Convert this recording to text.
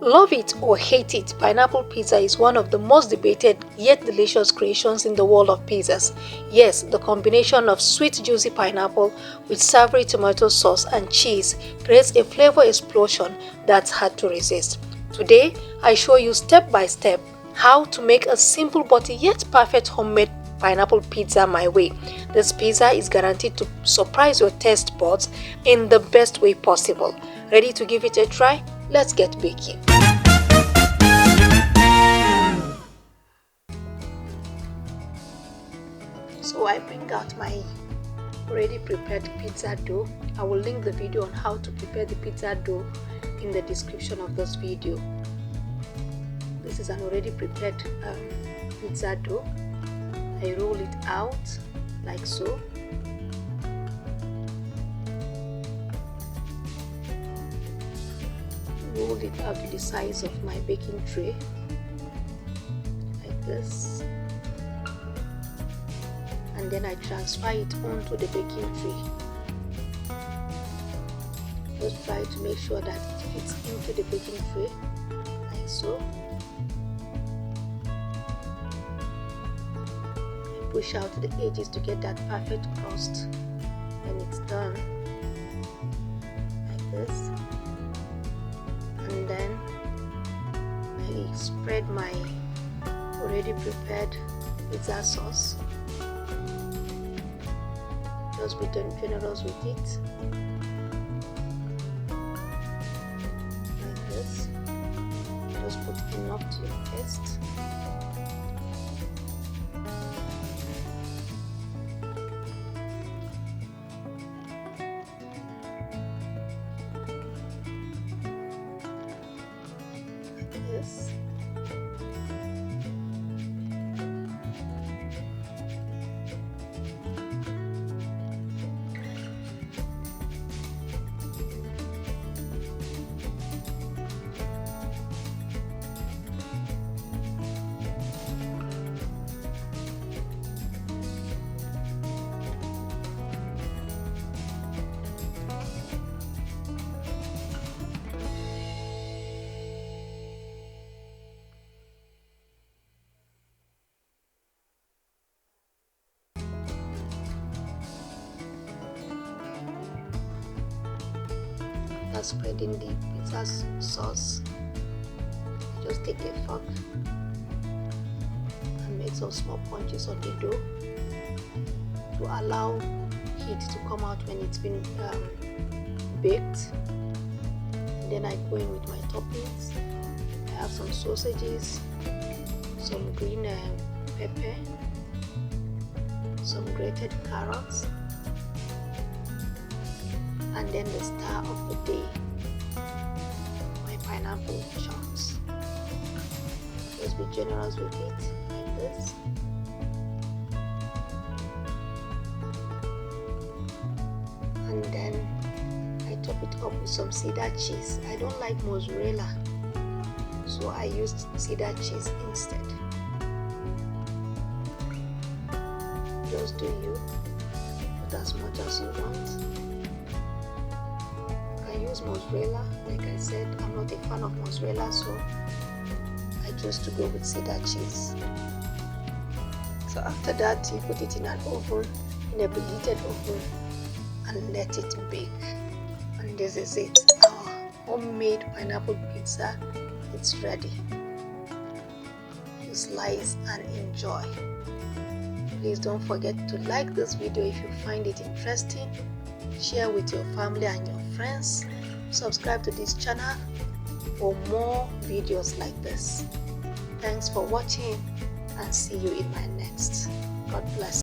Love it or hate it, pineapple pizza is one of the most debated yet delicious creations in the world of pizzas. Yes, the combination of sweet juicy pineapple with savory tomato sauce and cheese creates a flavor explosion that's hard to resist. Today, I show you step by step how to make a simple but yet perfect homemade pineapple pizza my way. This pizza is guaranteed to surprise your taste buds in the best way possible. Ready to give it a try? Let's get baking. So I bring out my already prepared pizza dough. I will link the video on how to prepare the pizza dough in the description of this video. This is an already prepared pizza dough. I roll it out like so. Roll it out to the size of my baking tray, like this, and then I transfer it onto the baking tray. Just try to make sure that it fits into the baking tray, like so. I push out the edges to get that perfect crust. When it's done, like this. And then I spread my already prepared pizza sauce. Just be generous with it, like this. Just put enough to your taste. This. Spreading the pizza sauce, just take a fork and make some small punches on the dough to allow heat to come out when it's been baked. And then I go in with my toppings. I have some sausages, some green pepper, some grated carrots, and then the star of the day, my pineapple chunks. Just be generous with it, like this. And then I top it up with some cheddar cheese. I don't like mozzarella, so I used cheddar cheese instead. Just do you, put as much as you want. Use mozzarella. Like I said, I'm not a fan of mozzarella, so I chose to go with cheddar cheese. So after that, you put it in an oven, in a preheated oven, and let it bake. And this is it, our homemade pineapple pizza. It's ready. You slice and enjoy. Please don't forget to like this video if you find it interesting. Share with your family and your friends. Subscribe to this channel for more videos like this. Thanks for watching and see you in my next. God bless.